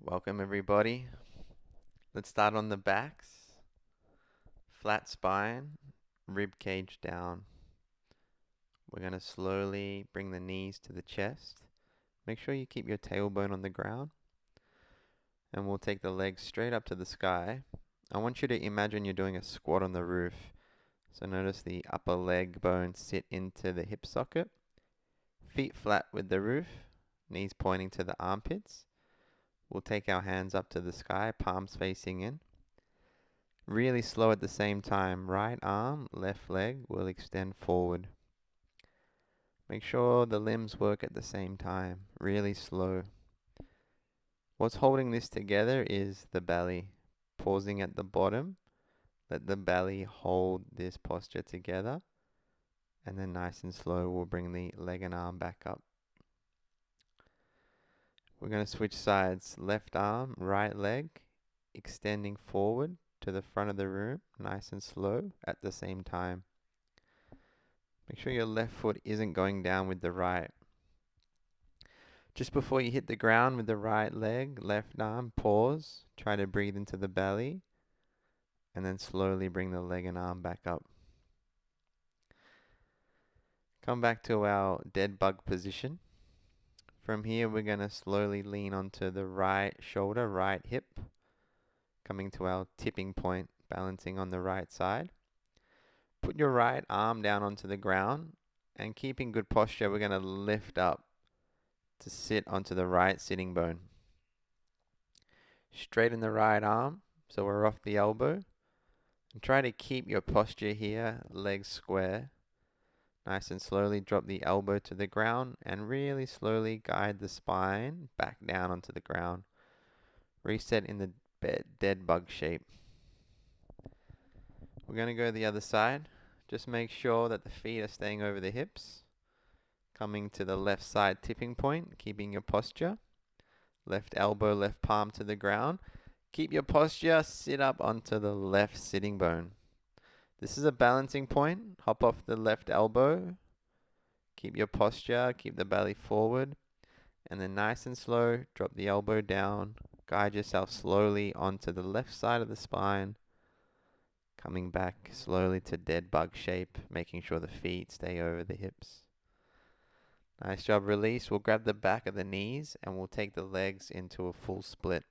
Welcome everybody. Let's start on the backs. Flat spine, rib cage down. We're going to slowly bring the knees to the chest. Make sure you keep your tailbone on the ground. And we'll take the legs straight up to the sky. I want you to imagine you're doing a squat on the roof. So notice the upper leg bones sit into the hip socket. Feet flat with the roof. Knees pointing to the armpits. We'll take our hands up to the sky, palms facing in. Really slow at the same time. Right arm, left leg will extend forward. Make sure the limbs work at the same time. Really slow. What's holding this together is the belly. Pausing at the bottom. Let the belly hold this posture together. And then nice and slow, we'll bring the leg and arm back up. We're going to switch sides. Left arm, right leg, extending forward to the front of the room, nice and slow at the same time. Make sure your left foot isn't going down with the right. Just before you hit the ground with the right leg, left arm, pause. Try to breathe into the belly. And then slowly bring the leg and arm back up. Come back to our dead bug position. From here, we're going to slowly lean onto the right shoulder, right hip. Coming to our tipping point, balancing on the right side. Put your right arm down onto the ground. And keeping good posture, we're going to lift up to sit onto the right sitting bone. Straighten the right arm, so we're off the elbow. And try to keep your posture here, legs square. Nice and slowly drop the elbow to the ground and really slowly guide the spine back down onto the ground. Reset in the dead bug shape. We're going to go the other side. Just make sure that the feet are staying over the hips. Coming to the left side tipping point, keeping your posture. Left elbow, left palm to the ground. Keep your posture, sit up onto the left sitting bone. This is a balancing point. Hop off the left elbow. Keep your posture, keep the belly forward. And then nice and slow, drop the elbow down. Guide yourself slowly onto the left side of the spine. Coming back slowly to dead bug shape, making sure the feet stay over the hips. Nice job, release. We'll grab the back of the knees and we'll take the legs into a full split.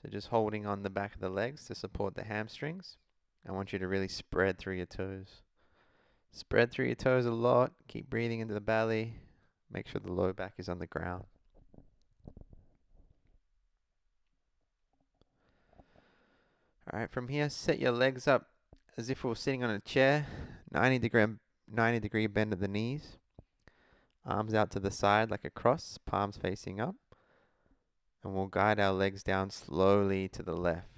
So just holding on the back of the legs to support the hamstrings. I want you to really spread through your toes. Spread through your toes a lot. Keep breathing into the belly. Make sure the low back is on the ground. Alright, from here, set your legs up as if we were sitting on a chair. 90 degree bend at the knees. Arms out to the side like a cross, palms facing up. And we'll guide our legs down slowly to the left.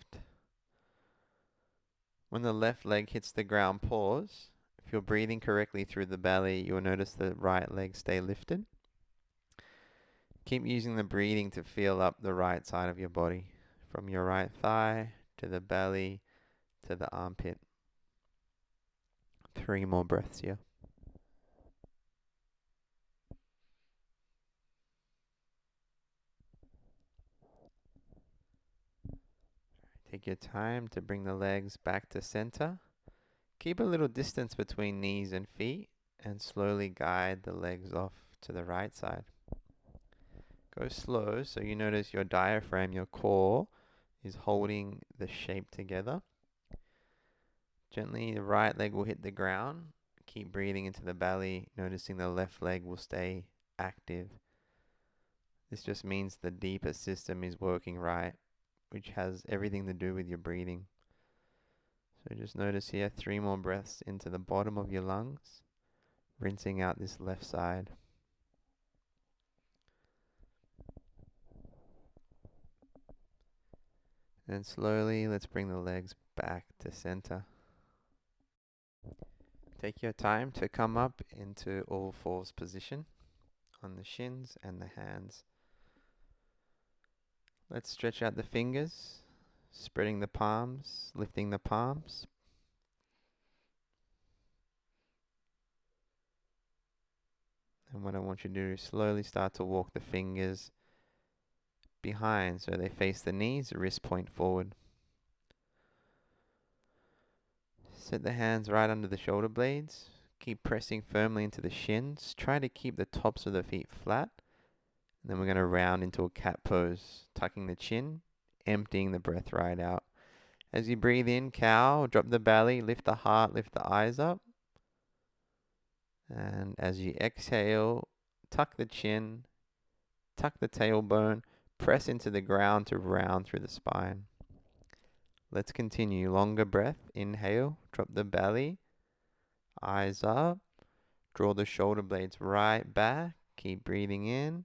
When the left leg hits the ground, pause. If you're breathing correctly through the belly, you'll notice the right leg stay lifted. Keep using the breathing to feel up the right side of your body. From your right thigh to the belly to the armpit. 3 more breaths here. Take your time to bring the legs back to center. Keep a little distance between knees and feet and slowly guide the legs off to the right side. Go slow so you notice your diaphragm, your core, is holding the shape together. Gently, the right leg will hit the ground. Keep breathing into the belly, noticing the left leg will stay active. This just means the deeper system is working right, which has everything to do with your breathing. So just notice here, 3 more breaths into the bottom of your lungs, rinsing out this left side. And slowly, let's bring the legs back to center. Take your time to come up into all fours position on the shins and the hands. Let's stretch out the fingers, spreading the palms, lifting the palms. And what I want you to do is slowly start to walk the fingers behind so they face the knees, wrist point forward. Set the hands right under the shoulder blades. Keep pressing firmly into the shins. Try to keep the tops of the feet flat. And then we're going to round into a cat pose, tucking the chin, emptying the breath right out. As you breathe in, cow, drop the belly, lift the heart, lift the eyes up. And as you exhale, tuck the chin, tuck the tailbone, press into the ground to round through the spine. Let's continue. Longer breath. Inhale, drop the belly, eyes up, draw the shoulder blades right back. Keep breathing in.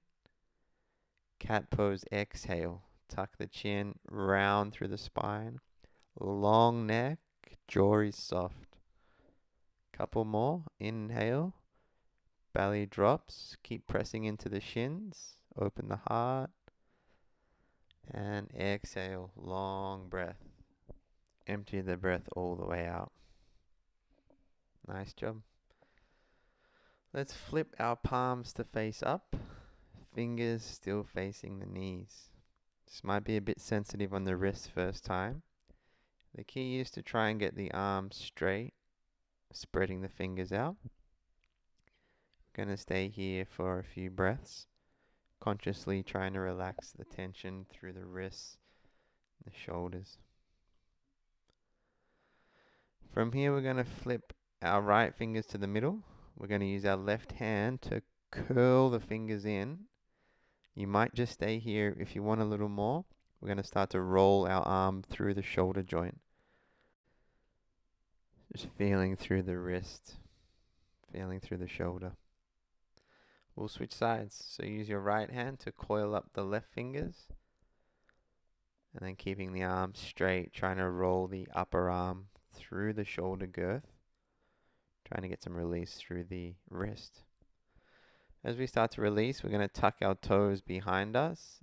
Cat pose, exhale. Tuck the chin, round through the spine. Long neck, jaw is soft. Couple more. Inhale. Belly drops. Keep pressing into the shins. Open the heart. And exhale. Long breath. Empty the breath all the way out. Nice job. Let's flip our palms to face up. Fingers still facing the knees. This might be a bit sensitive on the wrists first time. The key is to try and get the arms straight, spreading the fingers out. Going to stay here for a few breaths, consciously trying to relax the tension through the wrists, the shoulders. From here, we're going to flip our right fingers to the middle. We're going to use our left hand to curl the fingers in. You might just stay here if you want a little more. We're going to start to roll our arm through the shoulder joint. Just feeling through the wrist, feeling through the shoulder. We'll switch sides. So use your right hand to coil up the left fingers. And then keeping the arm straight, trying to roll the upper arm through the shoulder girth. Trying to get some release through the wrist. As we start to release, we're going to tuck our toes behind us,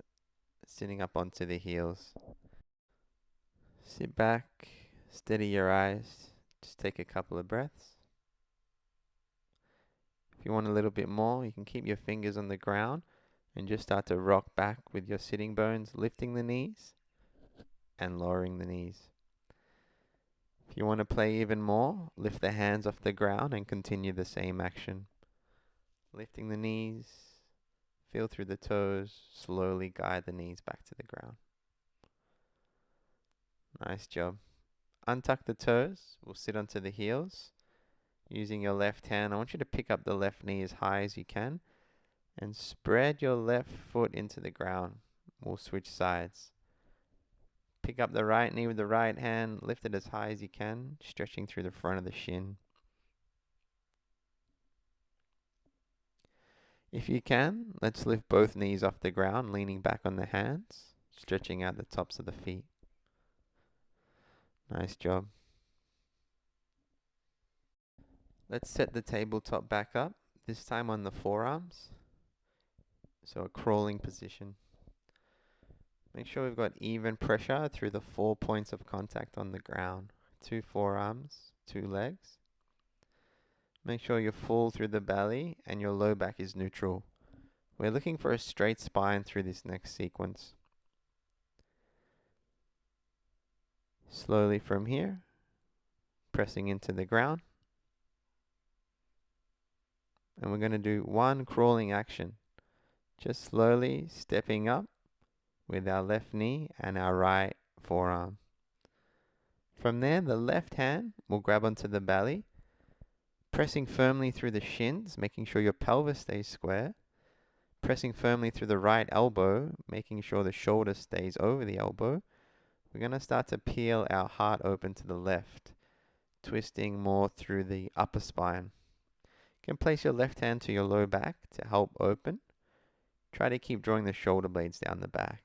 sitting up onto the heels. Sit back, steady your eyes, just take a couple of breaths. If you want a little bit more, you can keep your fingers on the ground and just start to rock back with your sitting bones, lifting the knees and lowering the knees. If you want to play even more, lift the hands off the ground and continue the same action. Lifting the knees, feel through the toes, slowly guide the knees back to the ground. Nice job. Untuck the toes, we'll sit onto the heels. Using your left hand, I want you to pick up the left knee as high as you can and spread your left foot into the ground. We'll switch sides. Pick up the right knee with the right hand, lift it as high as you can, stretching through the front of the shin. If you can, let's lift both knees off the ground, leaning back on the hands, stretching out the tops of the feet. Nice job. Let's set the tabletop back up, this time on the forearms. So a crawling position. Make sure we've got even pressure through the 4 points of contact on the ground. 2 forearms, 2 legs. Make sure you're full through the belly and your low back is neutral. We're looking for a straight spine through this next sequence. Slowly from here, pressing into the ground. And we're going to do one crawling action. Just slowly stepping up with our left knee and our right forearm. From there, the left hand will grab onto the belly, pressing firmly through the shins, making sure your pelvis stays square. Pressing firmly through the right elbow, making sure the shoulder stays over the elbow. We're going to start to peel our heart open to the left, twisting more through the upper spine. You can place your left hand to your low back to help open. Try to keep drawing the shoulder blades down the back.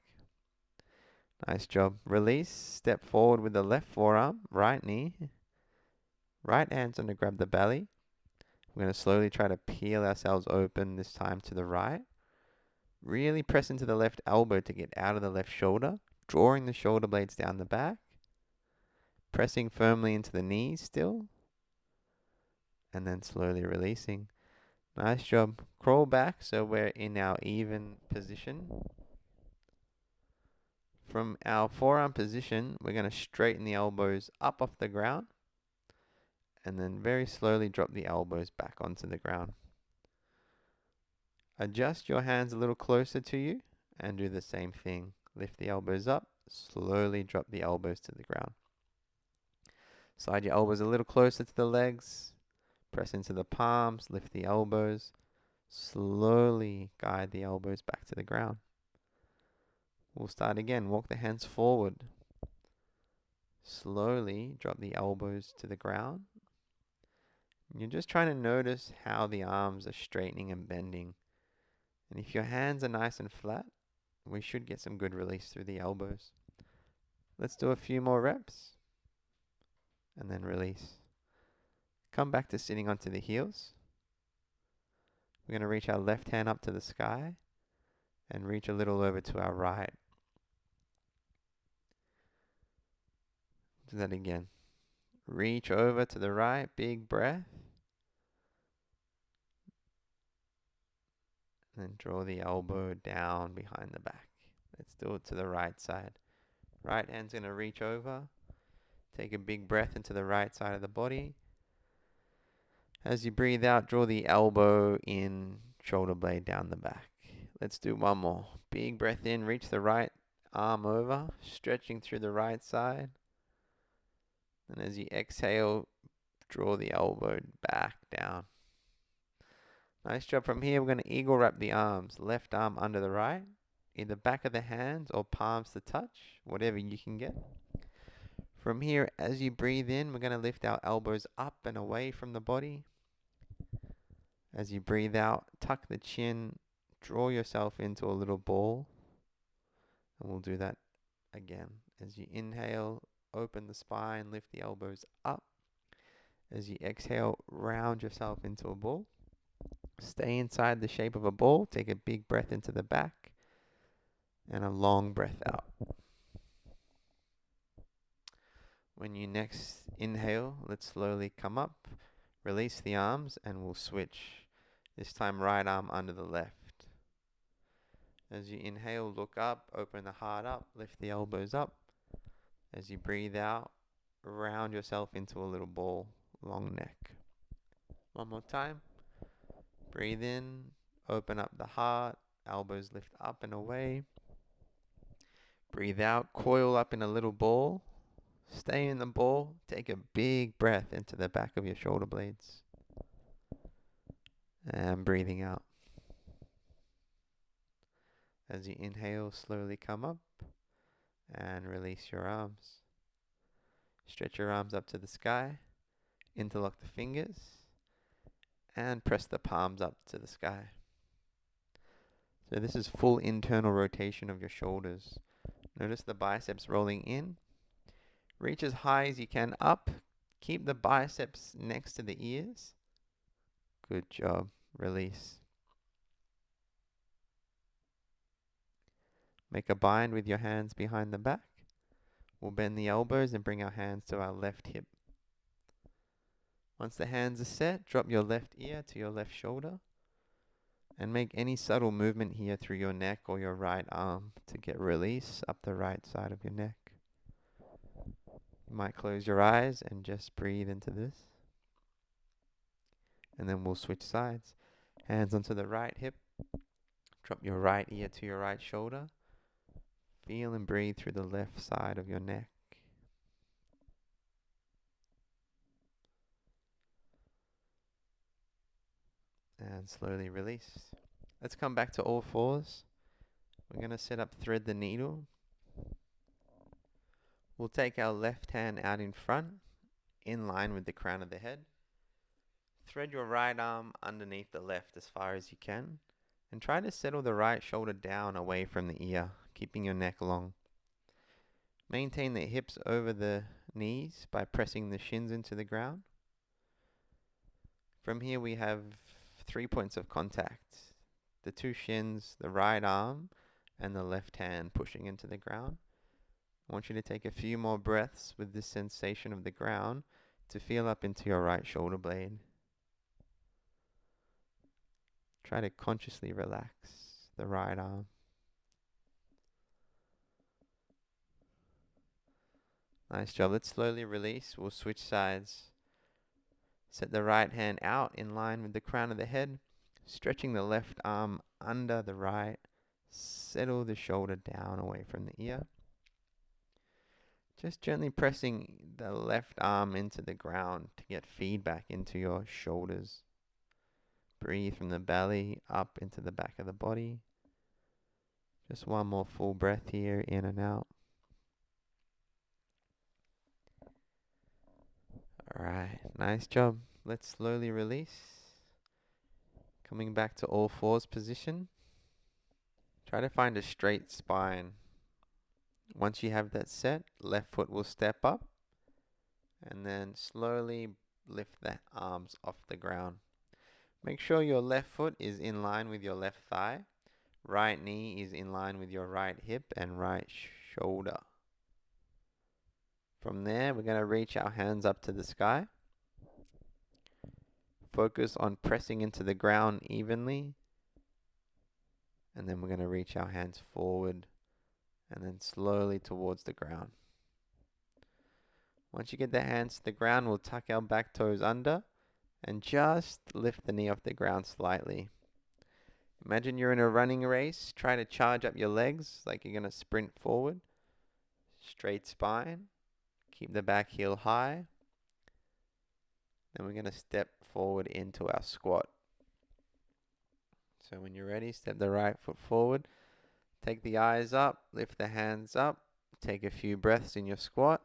Nice job. Release. Step forward with the left forearm, right knee. Right hand's going to grab the belly. We're going to slowly try to peel ourselves open, this time to the right. Really press into the left elbow to get out of the left shoulder, drawing the shoulder blades down the back. Pressing firmly into the knees still. And then slowly releasing. Nice job. Crawl back so we're in our even position. From our forearm position, we're going to straighten the elbows up off the ground and then very slowly drop the elbows back onto the ground. Adjust your hands a little closer to you and do the same thing. Lift the elbows up, slowly drop the elbows to the ground. Slide your elbows a little closer to the legs, press into the palms, lift the elbows, slowly guide the elbows back to the ground. We'll start again. Walk the hands forward. Slowly drop the elbows to the ground. You're just trying to notice how the arms are straightening and bending. And if your hands are nice and flat, we should get some good release through the elbows. Let's do a few more reps. And then release. Come back to sitting onto the heels. We're going to reach our left hand up to the sky and reach a little over to our right. Do that again. Reach over to the right, big breath. And then draw the elbow down behind the back. Let's do it to the right side. Right hand's going to reach over. Take a big breath into the right side of the body. As you breathe out, draw the elbow in, shoulder blade down the back. Let's do one more. Big breath in, reach the right arm over, stretching through the right side. And as you exhale, draw the elbow back down. Nice job. From here, we're going to eagle wrap the arms. Left arm under the right, either back of the hands or palms to touch, whatever you can get. From here, as you breathe in, we're going to lift our elbows up and away from the body. As you breathe out, tuck the chin, draw yourself into a little ball. And we'll do that again. As you inhale, open the spine, lift the elbows up. As you exhale, round yourself into a ball. Stay inside the shape of a ball. Take a big breath into the back and a long breath out. When you next inhale, let's slowly come up, release the arms, and we'll switch. This time, right arm under the left. As you inhale, look up, open the heart up, lift the elbows up. As you breathe out, round yourself into a little ball, long neck. One more time. Breathe in, open up the heart, elbows lift up and away. Breathe out, coil up in a little ball. Stay in the ball. Take a big breath into the back of your shoulder blades. And breathing out. As you inhale, slowly come up and release your arms. Stretch your arms up to the sky. Interlock the fingers. And press the palms up to the sky. So this is full internal rotation of your shoulders. Notice the biceps rolling in. Reach as high as you can up. Keep the biceps next to the ears. Good job. Release. Make a bind with your hands behind the back. We'll bend the elbows and bring our hands to our left hip. Once the hands are set, drop your left ear to your left shoulder. And make any subtle movement here through your neck or your right arm to get release up the right side of your neck. You might close your eyes and just breathe into this. And then we'll switch sides. Hands onto the right hip. Drop your right ear to your right shoulder. Feel and breathe through the left side of your neck. And slowly release. Let's come back to all fours. We're going to set up thread the needle. We'll take our left hand out in front, in line with the crown of the head. Thread your right arm underneath the left as far as you can. And try to settle the right shoulder down away from the ear, keeping your neck long. Maintain the hips over the knees by pressing the shins into the ground. From here we have 3 points of contact. The two shins, the right arm, and the left hand pushing into the ground. I want you to take a few more breaths with this sensation of the ground to feel up into your right shoulder blade. Try to consciously relax the right arm. Nice job. Let's slowly release. We'll switch sides. Set the right hand out in line with the crown of the head, stretching the left arm under the right. Settle the shoulder down away from the ear. Just gently pressing the left arm into the ground to get feedback into your shoulders. Breathe from the belly up into the back of the body. Just one more full breath here, in and out. Alright, nice job. Let's slowly release. Coming back to all fours position. Try to find a straight spine. Once you have that set, left foot will step up. And then slowly lift the arms off the ground. Make sure your left foot is in line with your left thigh. Right knee is in line with your right hip and right shoulder. From there, we're going to reach our hands up to the sky. Focus on pressing into the ground evenly. And then we're going to reach our hands forward and then slowly towards the ground. Once you get the hands to the ground, we'll tuck our back toes under and just lift the knee off the ground slightly. Imagine you're in a running race. Try to charge up your legs like you're going to sprint forward. Straight spine. Keep the back heel high. Then we're going to step forward into our squat. So when you're ready, step the right foot forward. Take the eyes up. Lift the hands up. Take a few breaths in your squat.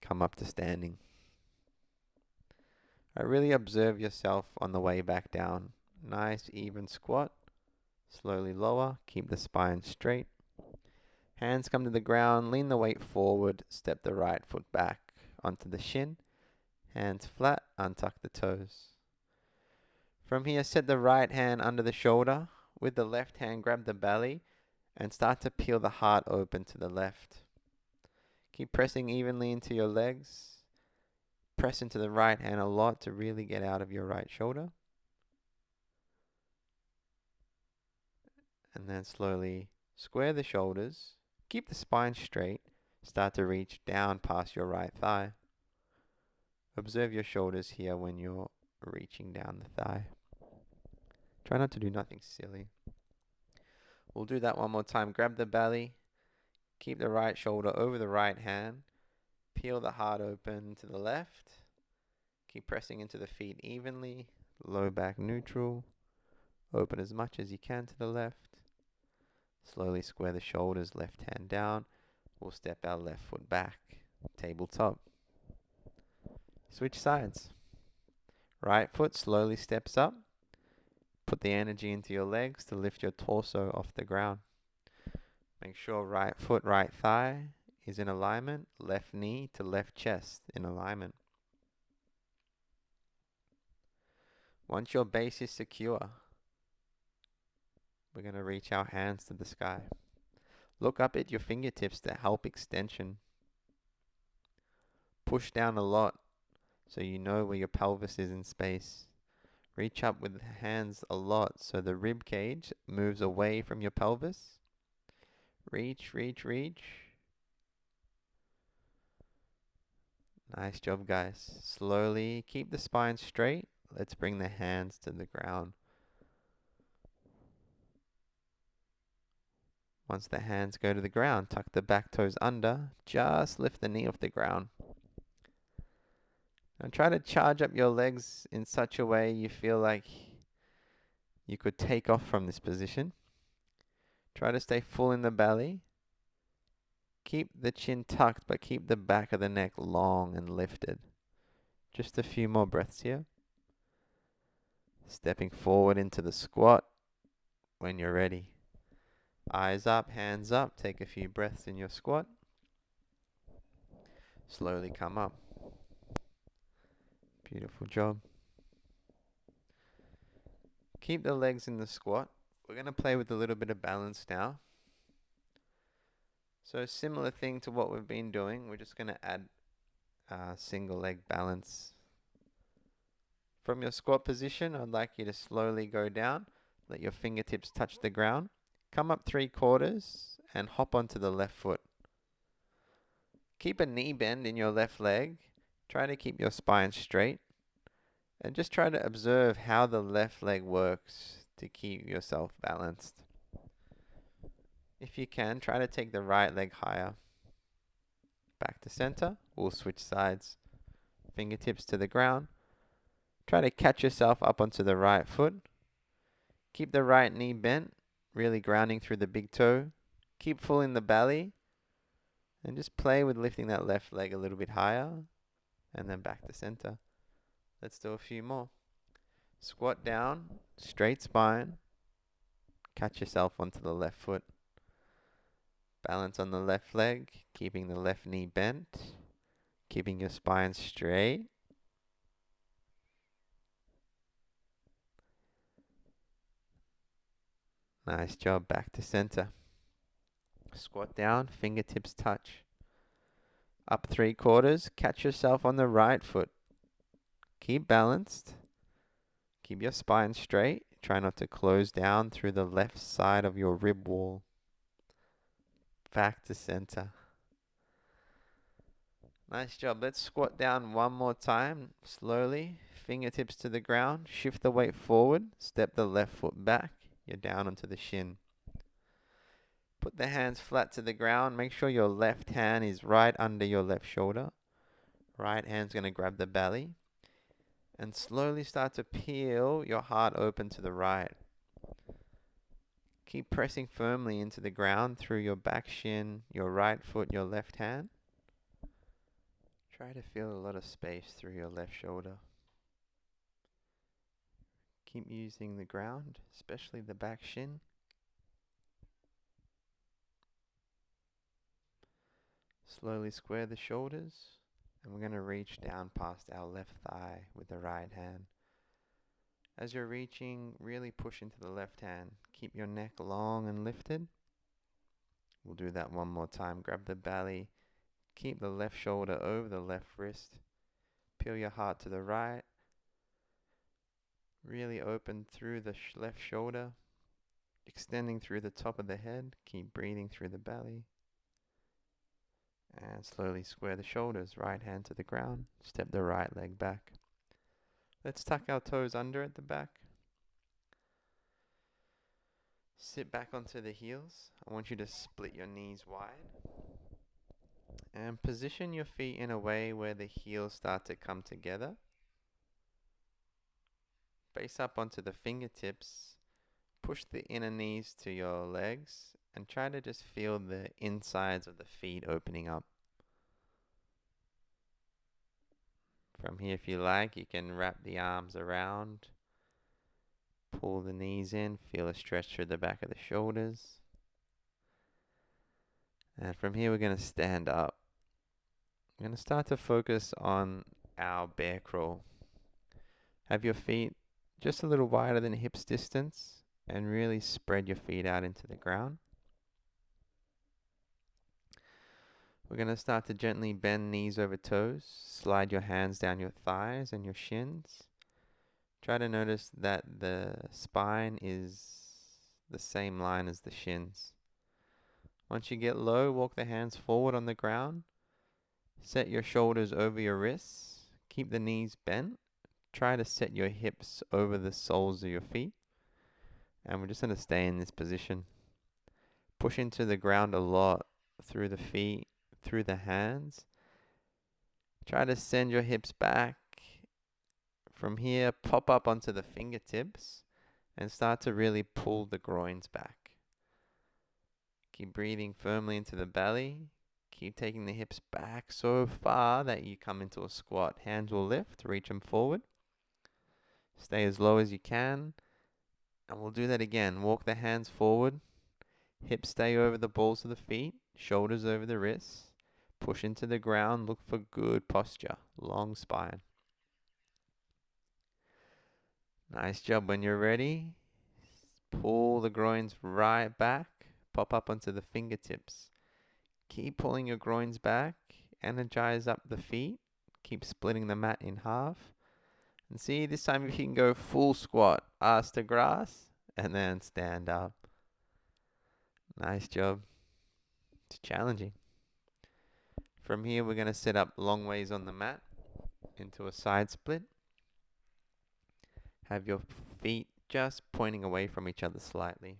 Come up to standing. Really observe yourself on the way back down. Nice even squat. Slowly lower. Keep the spine straight. Hands come to the ground. Lean the weight forward. Step the right foot back onto the shin. Hands flat. Untuck the toes. From here, set the right hand under the shoulder. With the left hand, grab the belly and start to peel the heart open to the left. Keep pressing evenly into your legs. Press into the right hand a lot to really get out of your right shoulder. And then slowly square the shoulders. Keep the spine straight. Start to reach down past your right thigh. Observe your shoulders here when you're reaching down the thigh. Try not to do nothing silly. We'll do that one more time. Grab the belly. Keep the right shoulder over the right hand. Peel the heart open to the left. Keep pressing into the feet evenly. Low back neutral. Open as much as you can to the left. Slowly square the shoulders, left hand down. We'll step our left foot back. Tabletop. Switch sides. Right foot slowly steps up. Put the energy into your legs to lift your torso off the ground. Make sure right foot, right thigh is in alignment. Left knee to left chest in alignment. Once your base is secure, we're going to reach our hands to the sky. Look up at your fingertips to help extension. Push down a lot so you know where your pelvis is in space. Reach up with the hands a lot so the rib cage moves away from your pelvis. Reach, reach, reach. Nice job, guys. Slowly keep the spine straight. Let's bring the hands to the ground. Once the hands go to the ground, tuck the back toes under. Just lift the knee off the ground. Now try to charge up your legs in such a way you feel like you could take off from this position. Try to stay full in the belly. Keep the chin tucked, but keep the back of the neck long and lifted. Just a few more breaths here. Stepping forward into the squat when you're ready. Eyes up, hands up. Take a few breaths in your squat. Slowly come up. Beautiful job. Keep the legs in the squat. We're going to play with a little bit of balance now. So a similar thing to what we've been doing. We're just going to add single leg balance. From your squat position, I'd like you to slowly go down. Let your fingertips touch the ground. Come up 3/4 and hop onto the left foot. Keep a knee bend in your left leg. Try to keep your spine straight. And just try to observe how the left leg works to keep yourself balanced. If you can, try to take the right leg higher. Back to center. We'll switch sides. Fingertips to the ground. Try to catch yourself up onto the right foot. Keep the right knee bent, really grounding through the big toe. Keep full in the belly. And just play with lifting that left leg a little bit higher. And then back to center. Let's do a few more. Squat down, straight spine. Catch yourself onto the left foot. Balance on the left leg, keeping the left knee bent. Keeping your spine straight. Nice job. Back to center. Squat down, fingertips touch. Up 3/4, catch yourself on the right foot. Keep balanced. Keep your spine straight. Try not to close down through the left side of your rib wall. Back to center. Nice job. Let's squat down one more time, slowly. Fingertips to the ground. Shift the weight forward. Step the left foot back. You're down onto the shin. Put the hands flat to the ground. Make sure your left hand is right under your left shoulder. Right hand's going to grab the belly. And slowly start to peel your heart open to the right. Keep pressing firmly into the ground through your back shin, your right foot, your left hand. Try to feel a lot of space through your left shoulder. Keep using the ground, especially the back shin. Slowly square the shoulders, and we're going to reach down past our left thigh with the right hand. As you're reaching, really push into the left hand. Keep your neck long and lifted. We'll do that one more time. Grab the belly. Keep the left shoulder over the left wrist. Peel your heart to the right. Really open through the left shoulder. Extending through the top of the head. Keep breathing through the belly. And slowly square the shoulders. Right hand to the ground. Step the right leg back. Let's tuck our toes under at the back. Sit back onto the heels. I want you to split your knees wide. And position your feet in a way where the heels start to come together. Face up onto the fingertips. Push the inner knees to your legs. And try to just feel the insides of the feet opening up. From here, if you like, you can wrap the arms around. Pull the knees in. Feel a stretch through the back of the shoulders. And from here, we're going to stand up. We're going to start to focus on our bear crawl. Have your feet just a little wider than hips distance. And really spread your feet out into the ground. We're going to start to gently bend knees over toes. Slide your hands down your thighs and your shins. Try to notice that the spine is the same line as the shins. Once you get low, walk the hands forward on the ground. Set your shoulders over your wrists. Keep the knees bent. Try to set your hips over the soles of your feet. And we're just going to stay in this position. Push into the ground a lot through the feet, through the hands. Try to send your hips back. From here, pop up onto the fingertips and start to really pull the groins back. Keep breathing firmly into the belly. Keep taking the hips back so far that you come into a squat. Hands will lift, reach them forward. Stay as low as you can. And we'll do that again. Walk the hands forward. Hips stay over the balls of the feet. Shoulders over the wrists. Push into the ground. Look for good posture. Long spine. Nice job. When you're ready, pull the groins right back. Pop up onto the fingertips. Keep pulling your groins back. Energize up the feet. Keep splitting the mat in half. And see, this time if you can go full squat, ass to grass, and then stand up. Nice job. It's challenging. From here, we're going to set up long ways on the mat into a side split. Have your feet just pointing away from each other slightly.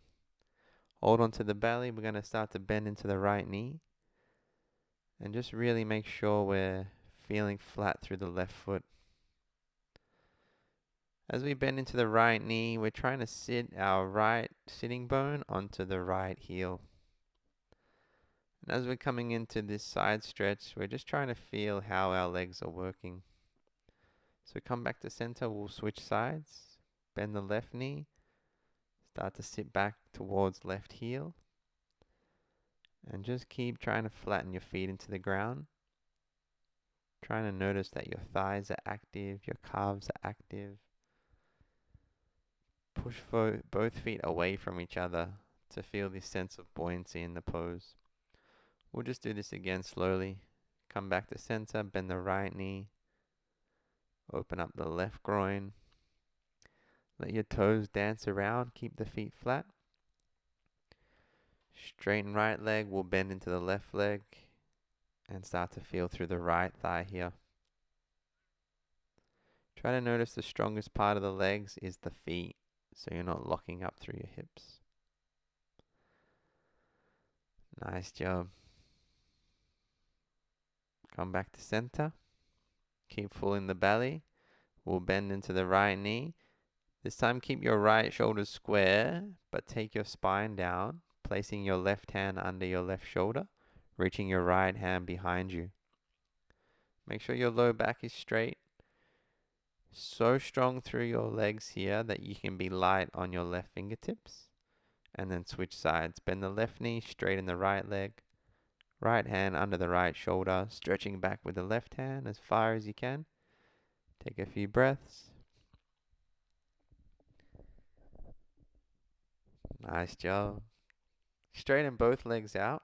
Hold on to the belly. We're going to start to bend into the right knee. And just really make sure we're feeling flat through the left foot. As we bend into the right knee, we're trying to sit our right sitting bone onto the right heel. And as we're coming into this side stretch, we're just trying to feel how our legs are working. So come back to center, we'll switch sides. Bend the left knee. Start to sit back towards left heel. And just keep trying to flatten your feet into the ground. Trying to notice that your thighs are active, your calves are active. Push both feet away from each other to feel this sense of buoyancy in the pose. We'll just do this again slowly. Come back to center, bend the right knee. Open up the left groin. Let your toes dance around, keep the feet flat. Straighten right leg, we'll bend into the left leg and start to feel through the right thigh here. Try to notice the strongest part of the legs is the feet, so you're not locking up through your hips. Nice job. Come back to center. Keep full in the belly. We'll bend into the right knee. This time keep your right shoulder square, but take your spine down, placing your left hand under your left shoulder, reaching your right hand behind you. Make sure your low back is straight. So strong through your legs here that you can be light on your left fingertips. And then switch sides. Bend the left knee, straighten the right leg. Right hand under the right shoulder, stretching back with the left hand as far as you can. Take a few breaths. Nice job. Straighten both legs out.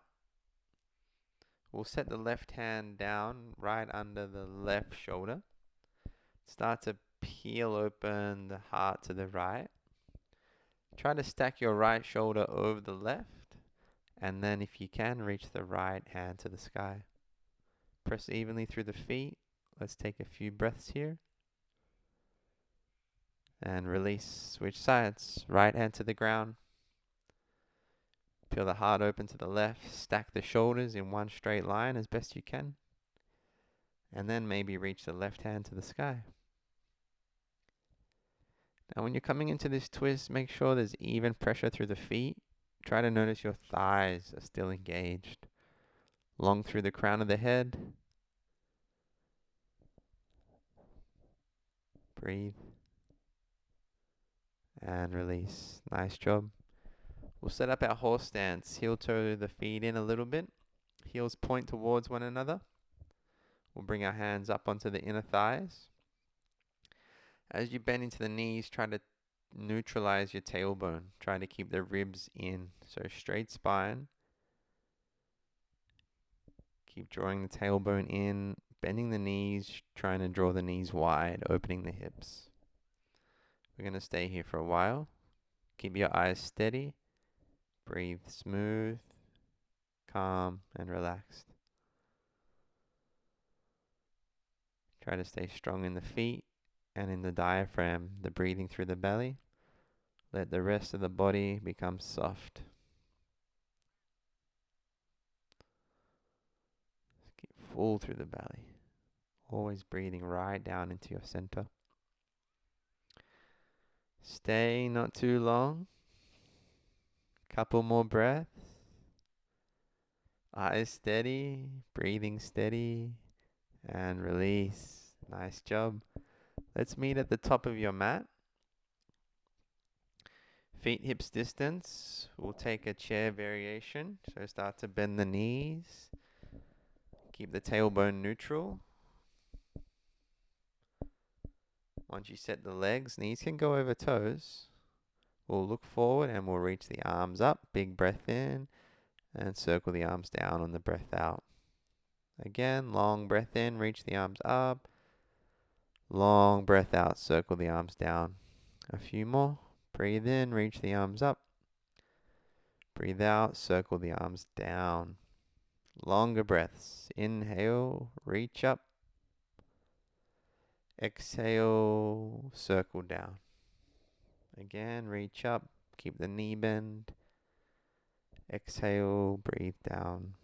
We'll set the left hand down right under the left shoulder. Start to peel open the heart to the right. Try to stack your right shoulder over the left. And then if you can, reach the right hand to the sky. Press evenly through the feet. Let's take a few breaths here. And release. Switch sides. Right hand to the ground. Peel the heart open to the left. Stack the shoulders in one straight line as best you can. And then maybe reach the left hand to the sky. Now when you're coming into this twist, make sure there's even pressure through the feet. Try to notice your thighs are still engaged. Long through the crown of the head. Breathe. And release. Nice job. We'll set up our horse stance. Heel toe the feet in a little bit. Heels point towards one another. We'll bring our hands up onto the inner thighs. As you bend into the knees, try to neutralize your tailbone. Try to keep the ribs in. So straight spine. Keep drawing the tailbone in. Bending the knees. Trying to draw the knees wide. Opening the hips. We're going to stay here for a while. Keep your eyes steady. Breathe smooth, calm, and relaxed. Try to stay strong in the feet and in the diaphragm, the breathing through the belly. Let the rest of the body become soft. Keep full through the belly. Always breathing right down into your center. Stay not too long. Couple more breaths. Eyes steady, breathing steady, and release. Nice job. Let's meet at the top of your mat. Feet hips distance. We'll take a chair variation. So start to bend the knees. Keep the tailbone neutral. Once you set the legs, knees can go over toes. We'll look forward and we'll reach the arms up. Big breath in and circle the arms down on the breath out. Again, long breath in, reach the arms up. Long breath out, circle the arms down. A few more. Breathe in, reach the arms up. Breathe out, circle the arms down. Longer breaths. Inhale, reach up. Exhale, circle down. Again, reach up. Keep the knee bend. Exhale, breathe down.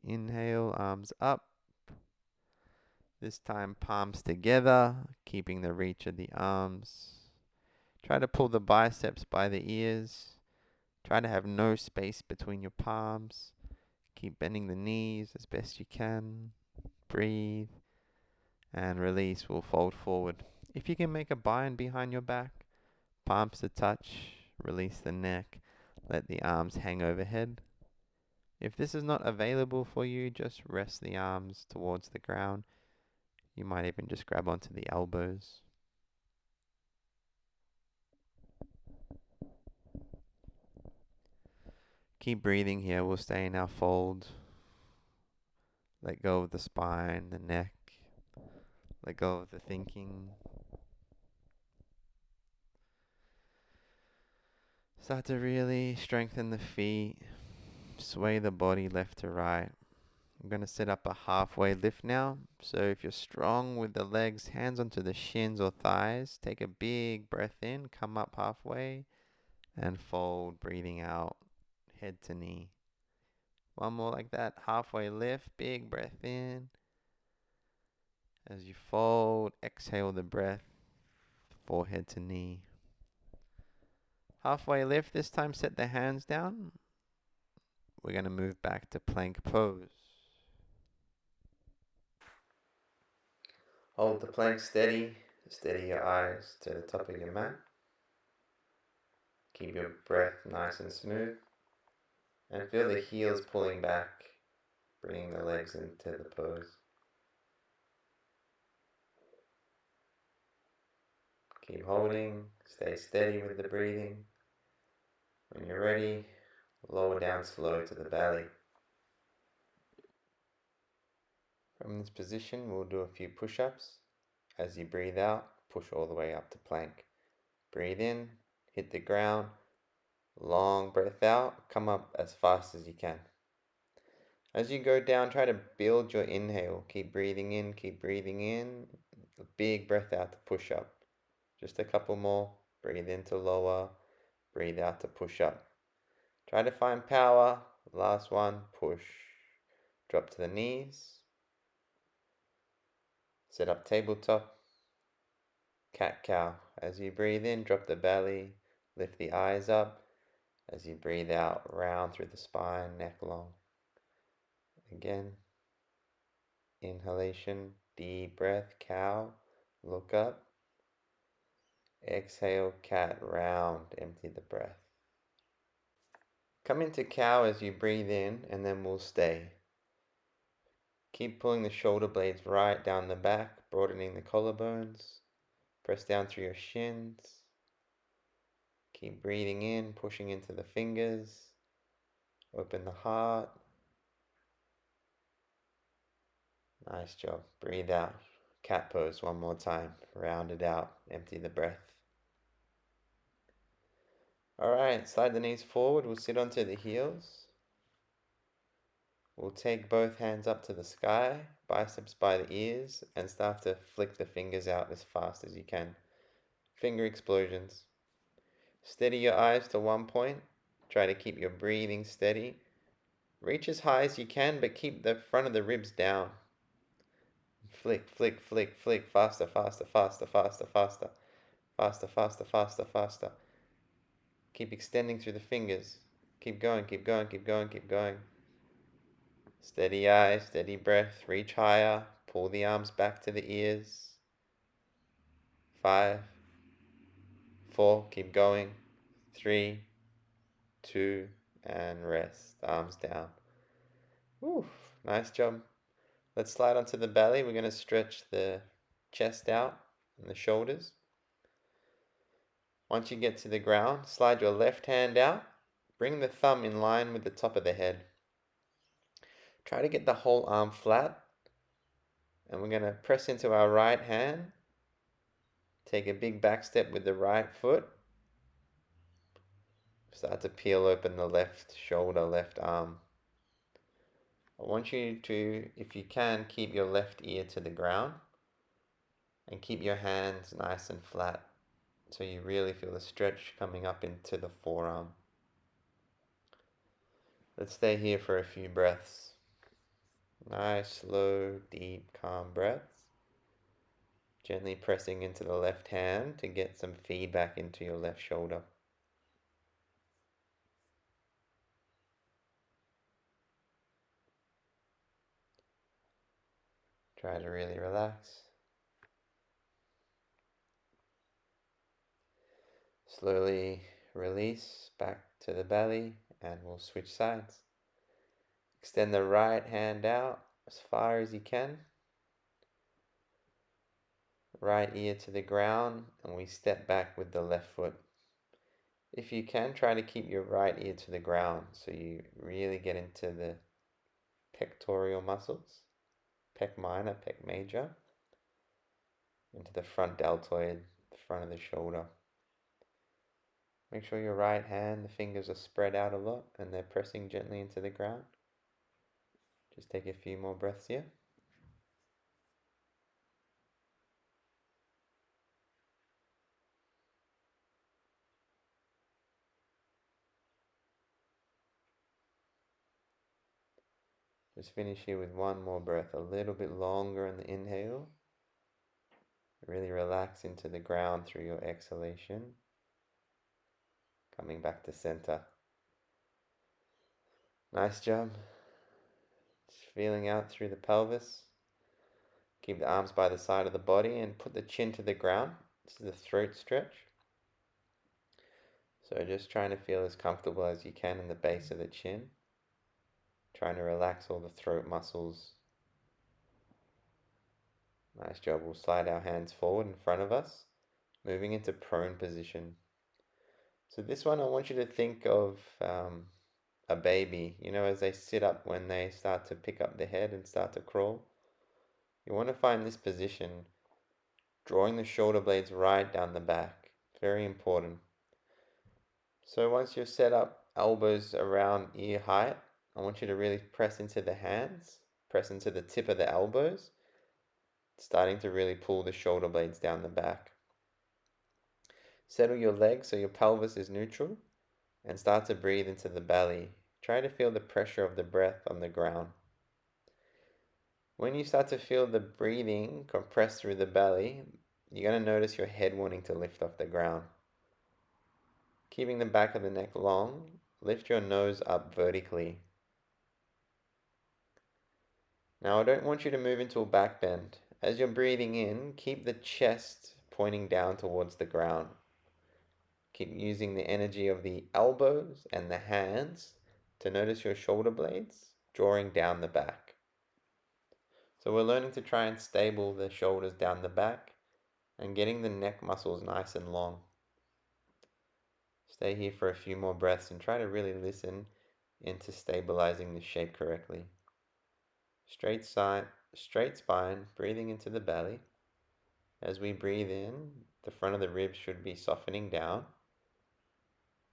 Inhale, arms up. This time, palms together, keeping the reach of the arms. Try to pull the biceps by the ears. Try to have no space between your palms. Keep bending the knees as best you can. Breathe. And release. We'll fold forward. If you can make a bind behind your back, palms to touch. Release the neck. Let the arms hang overhead. If this is not available for you, just rest the arms towards the ground. You might even just grab onto the elbows. Keep breathing here. We'll stay in our fold. Let go of the spine, the neck. Let go of the thinking. Start to really strengthen the feet. Sway the body left to right. I'm going to set up a halfway lift now. So if you're strong with the legs, hands onto the shins or thighs, take a big breath in, come up halfway, and fold, breathing out, head to knee. One more like that, halfway lift, big breath in. As you fold, exhale the breath, forehead to knee. Halfway lift, this time set the hands down. We're going to move back to plank pose. Hold the plank steady. Steady your eyes to the top of your mat. Keep your breath nice and smooth. And feel the heels pulling back, bringing the legs into the pose. Keep holding. Stay steady with the breathing. When you're ready, lower down slow to the belly. From this position, we'll do a few push-ups. As you breathe out, push all the way up to plank. Breathe in, hit the ground, long breath out, come up as fast as you can. As you go down, try to build your inhale. Keep breathing in, a big breath out to push up. Just a couple more. Breathe in to lower, breathe out to push up. Try to find power. Last one, push. Drop to the knees. Set up tabletop. Cat-cow. As you breathe in, drop the belly, lift the eyes up. As you breathe out, round through the spine, neck long. Again, inhalation, deep breath, cow, look up. Exhale, cat, round, empty the breath. Come into cow as you breathe in, and then we'll stay. Keep pulling the shoulder blades right down the back, broadening the collarbones. Press down through your shins. Keep breathing in, pushing into the fingers. Open the heart. Nice job. Breathe out. Cat pose one more time. Round it out. Empty the breath. Alright, slide the knees forward. We'll sit onto the heels. We'll take both hands up to the sky, biceps by the ears, and start to flick the fingers out as fast as you can. Finger explosions. Steady your eyes to one point. Try to keep your breathing steady. Reach as high as you can, but keep the front of the ribs down. Flick, flick, flick, flick. Faster, faster, faster, faster, faster. Faster, faster, faster, faster. Keep extending through the fingers. Keep going, keep going, keep going, keep going. Steady eyes, steady breath. Reach higher. Pull the arms back to the ears. 5, 4, keep going. 3, 2, and rest. Arms down. Woo, nice job. Let's slide onto the belly. We're going to stretch the chest out and the shoulders. Once you get to the ground, slide your left hand out. Bring the thumb in line with the top of the head. Try to get the whole arm flat. And we're going to press into our right hand. Take a big back step with the right foot. Start to peel open the left shoulder, left arm. I want you to, if you can, keep your left ear to the ground and keep your hands nice and flat so you really feel the stretch coming up into the forearm. Let's stay here for a few breaths. Nice, slow, deep, calm breaths. Gently pressing into the left hand to get some feedback into your left shoulder. Try to really relax. Slowly release back to the belly and we'll switch sides. Extend the right hand out as far as you can. Right ear to the ground and we step back with the left foot. If you can, try to keep your right ear to the ground so you really get into the pectoral muscles, pec minor, pec major, into the front deltoid, the front of the shoulder. Make sure your right hand, the fingers are spread out a lot and they're pressing gently into the ground. Just take a few more breaths here. Just finish here with one more breath, a little bit longer in the inhale. Really relax into the ground through your exhalation. Coming back to center. Nice job. Just feeling out through the pelvis. Keep the arms by the side of the body and put the chin to the ground. This is a throat stretch. So just trying to feel as comfortable as you can in the base of the chin. Trying to relax all the throat muscles. Nice job. We'll slide our hands forward in front of us, moving into prone position. So this one, I want you to think of a baby, as they sit up when they start to pick up the head and start to crawl. You want to find this position, drawing the shoulder blades right down the back. Very important. So once you're set up, elbows around ear height, I want you to really press into the hands, press into the tip of the elbows, starting to really pull the shoulder blades down the back. Settle your legs so your pelvis is neutral and start to breathe into the belly. Try to feel the pressure of the breath on the ground. When you start to feel the breathing compress through the belly, you're going to notice your head wanting to lift off the ground. Keeping the back of the neck long, lift your nose up vertically. Now I don't want you to move into a back bend. As you're breathing in, keep the chest pointing down towards the ground. Keep using the energy of the elbows and the hands to notice your shoulder blades drawing down the back. So we're learning to try and stable the shoulders down the back and getting the neck muscles nice and long. Stay here for a few more breaths and try to really listen into stabilizing the shape correctly. Straight spine, breathing into the belly. As we breathe in, the front of the ribs should be softening down.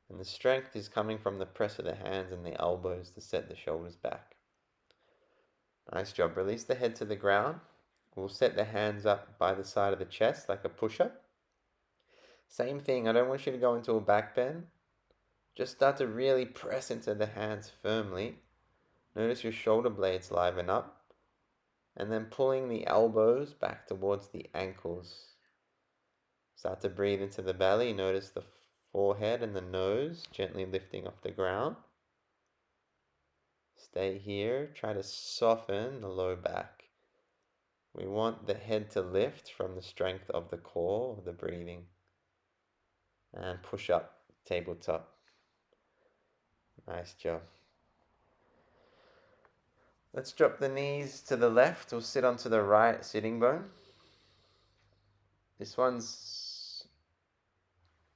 And the strength is coming from the press of the hands and the elbows to set the shoulders back. Nice job. Release the head to the ground. We'll set the hands up by the side of the chest like a push-up. Same thing, I don't want you to go into a back bend. Just start to really press into the hands firmly. Notice your shoulder blades liven up. And then pulling the elbows back towards the ankles. Start to breathe into the belly. Notice the forehead and the nose gently lifting off the ground. Stay here. Try to soften the low back. We want the head to lift from the strength of the core, of the breathing. And push up, tabletop. Nice job. Let's drop the knees to the left. We'll sit onto the right sitting bone. This one's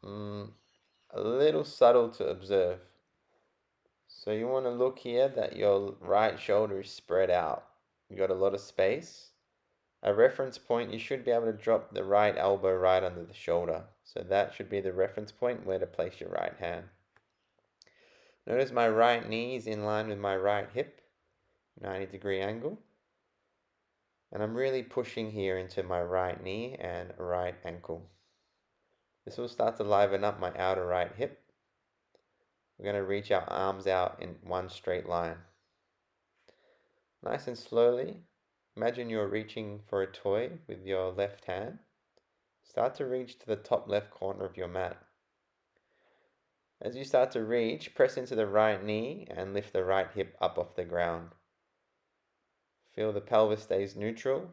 a little subtle to observe. So you want to look here that your right shoulder is spread out. You got a lot of space. A reference point, you should be able to drop the right elbow right under the shoulder. So that should be the reference point where to place your right hand. Notice my right knee is in line with my right hip. 90-degree angle. And I'm really pushing here into my right knee and right ankle. This will start to liven up my outer right hip. We're going to reach our arms out in one straight line. Nice and slowly, imagine you're reaching for a toy with your left hand. Start to reach to the top left corner of your mat. As you start to reach, press into the right knee and lift the right hip up off the ground. Feel the pelvis stays neutral.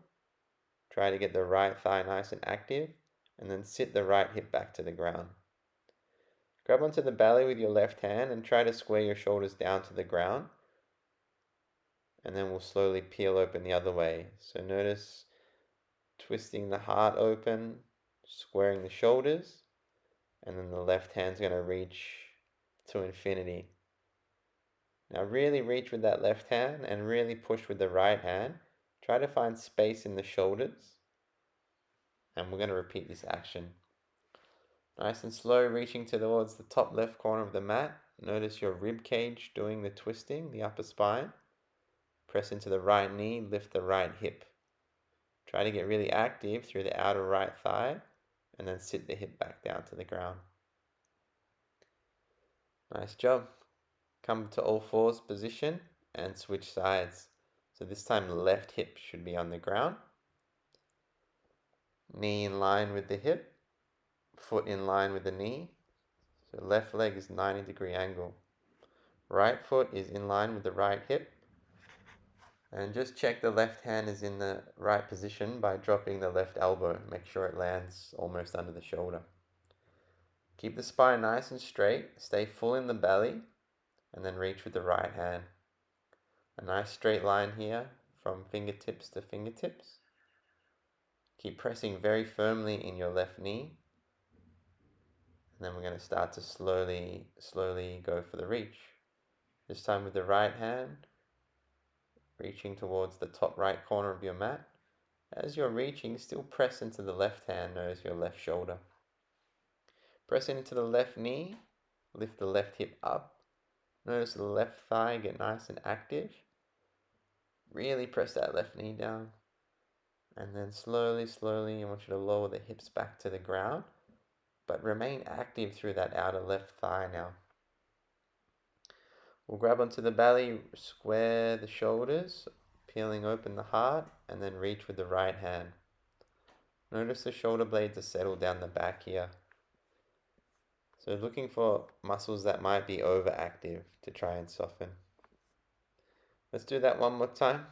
Try to get the right thigh nice and active, and then sit the right hip back to the ground. Grab onto the belly with your left hand and try to square your shoulders down to the ground. And then we'll slowly peel open the other way. So notice twisting the heart open, squaring the shoulders, and then the left hand's going to reach to infinity. Now really reach with that left hand and really push with the right hand. Try to find space in the shoulders. And we're going to repeat this action. Nice and slow, reaching towards the top left corner of the mat. Notice your rib cage doing the twisting, the upper spine. Press into the right knee, lift the right hip. Try to get really active through the outer right thigh, and then sit the hip back down to the ground. Nice job. Come to all fours position and switch sides. So this time the left hip should be on the ground. Knee in line with the hip, foot in line with the knee. So left leg is 90-degree angle. Right foot is in line with the right hip. And just check the left hand is in the right position by dropping the left elbow. Make sure it lands almost under the shoulder. Keep the spine nice and straight. Stay full in the belly. And then reach with the right hand. A nice straight line here from fingertips to fingertips. Keep pressing very firmly in your left knee. And then we're going to start to slowly go for the reach. This time with the right hand, reaching towards the top right corner of your mat. As you're reaching, still press into the left hand, notice your left shoulder. Press into the left knee, lift the left hip up. Notice the left thigh get nice and active. Really press that left knee down. And then slowly, I want you to lower the hips back to the ground, but remain active through that outer left thigh now. We'll grab onto the belly, square the shoulders, peeling open the heart, and then reach with the right hand. Notice the shoulder blades are settled down the back here. So looking for muscles that might be overactive to try and soften. Let's do that one more time.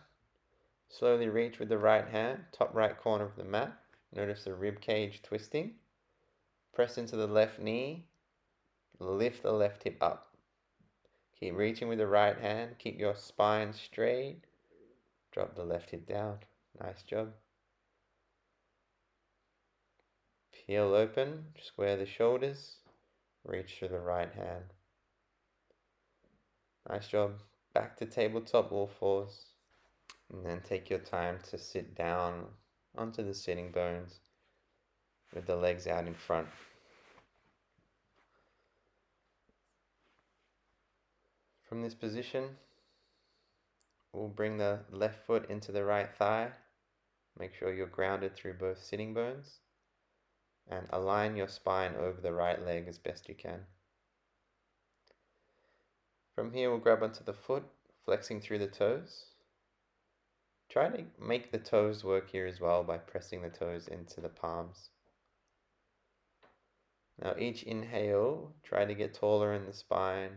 Slowly reach with the right hand, top right corner of the mat. Notice the rib cage twisting. Press into the left knee, lift the left hip up. Keep reaching with the right hand, keep your spine straight. Drop the left hip down. Nice job. Peel open, square the shoulders, reach through the right hand. Nice job. Back to tabletop, all fours. And then take your time to sit down onto the sitting bones with the legs out in front. From this position, we'll bring the left foot into the right thigh. Make sure you're grounded through both sitting bones. And align your spine over the right leg as best you can. From here, we'll grab onto the foot, flexing through the toes. Try to make the toes work here as well by pressing the toes into the palms. Now each inhale, try to get taller in the spine.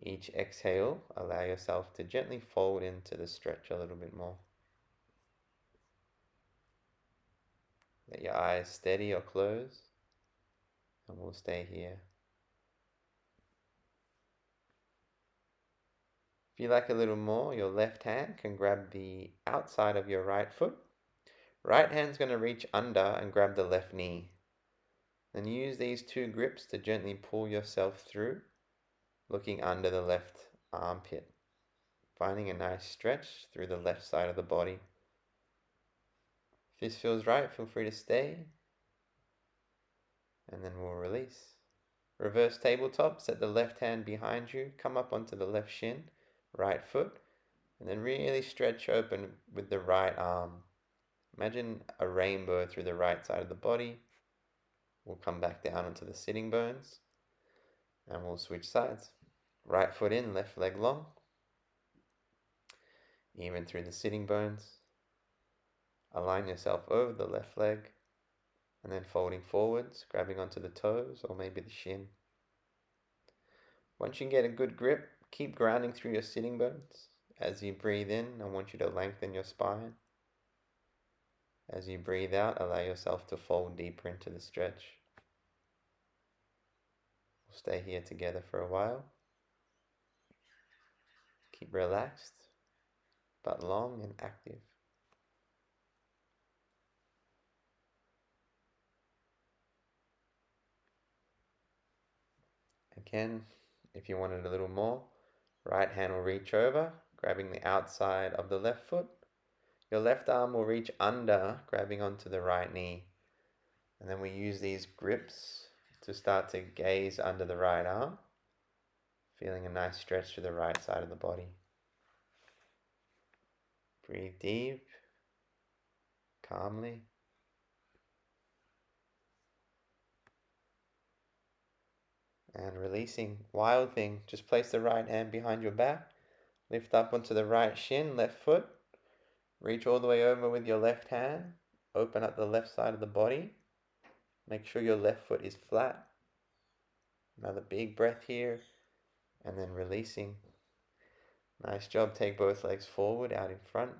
Each exhale, allow yourself to gently fold into the stretch a little bit more. Let your eyes steady or close, and we'll stay here. If you like a little more, your left hand can grab the outside of your right foot. Right hand's going to reach under and grab the left knee. Then use these two grips to gently pull yourself through, looking under the left armpit, finding a nice stretch through the left side of the body. If this feels right, feel free to stay, and then we'll release. Reverse tabletop, set the left hand behind you, come up onto the left shin, right foot, And then really stretch open with the right arm. Imagine a rainbow through the right side of the body. We'll come back down onto the sitting bones and we'll switch sides. Right foot in, left leg long. Even through the sitting bones. Align yourself over the left leg and then folding forwards, grabbing onto the toes or maybe the shin. Once you get a good grip, keep grounding through your sitting bones. As you breathe in, I want you to lengthen your spine. As you breathe out, allow yourself to fold deeper into the stretch. We'll stay here together for a while. Keep relaxed, but long and active. Again, if you wanted a little more, right hand will reach over, grabbing the outside of the left foot. Your left arm will reach under, grabbing onto the right knee. And then we use these grips to start to gaze under the right arm, feeling a nice stretch to the right side of the body. Breathe deep, calmly. And releasing. Wild thing, just place the right hand behind your back, lift up onto the right shin, left foot, reach all the way over with your left hand, open up the left side of the body, make sure your left foot is flat. Another big breath here, and then releasing. Nice job, take both legs forward, out in front.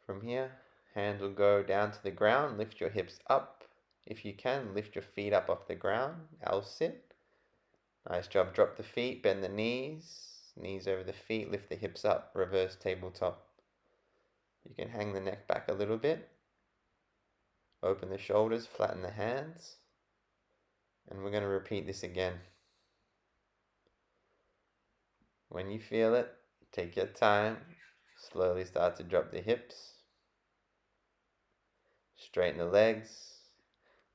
From here, hand will go down to the ground, lift your hips up. If you can, lift your feet up off the ground, I'll sit. Nice job, drop the feet, bend the knees over the feet, lift the hips up, reverse tabletop. You can hang the neck back a little bit. Open the shoulders, flatten the hands. And we're going to repeat this again. When you feel it, take your time. Slowly start to drop the hips. Straighten the legs.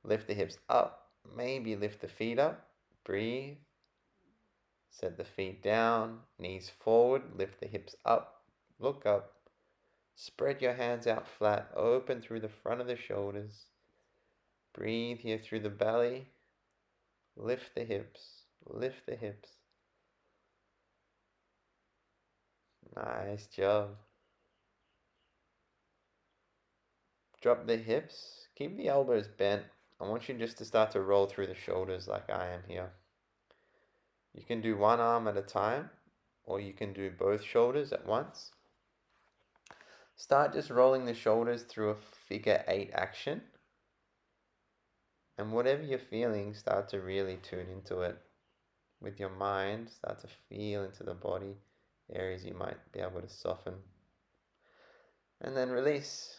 Lift the hips up. Maybe lift the feet up. Breathe. Set the feet down. Knees forward. Lift the hips up. Look up. Spread your hands out flat. Open through the front of the shoulders. Breathe here through the belly. Lift the hips. Lift the hips. Nice job. Drop the hips. Keep the elbows bent. I want you just to start to roll through the shoulders like I am here. You can do one arm at a time, or you can do both shoulders at once. Start just rolling the shoulders through a figure 8 action. And whatever you're feeling, start to really tune into it. With your mind, start to feel into the body, areas you might be able to soften. And then release.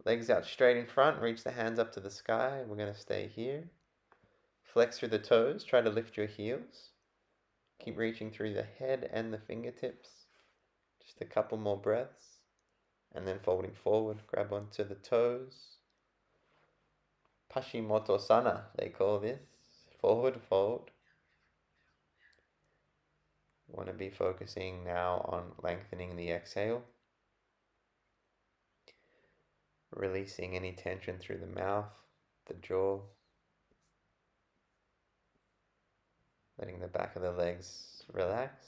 Legs out straight in front, reach the hands up to the sky. We're going to stay here. Flex through the toes, try to lift your heels. Keep reaching through the head and the fingertips. Just a couple more breaths. And then folding forward, grab onto the toes. Paschimottanasana, they call this. Forward fold. You want to be focusing now on lengthening the exhale. Releasing any tension through the mouth, the jaw. Letting the back of the legs relax.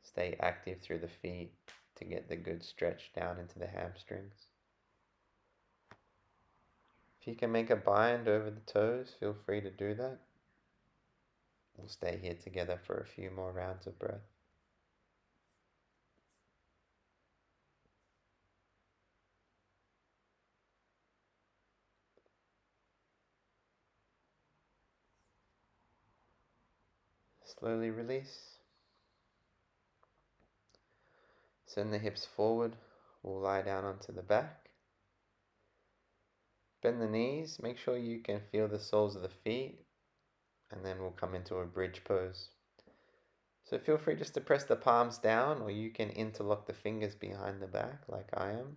Stay active through the feet to get the good stretch down into the hamstrings. If you can make a bind over the toes, feel free to do that. We'll stay here together for a few more rounds of breath. Slowly release. Send the hips forward. We'll lie down onto the back. Bend the knees. Make sure you can feel the soles of the feet. And then we'll come into a bridge pose. So feel free just to press the palms down, or you can interlock the fingers behind the back like I am.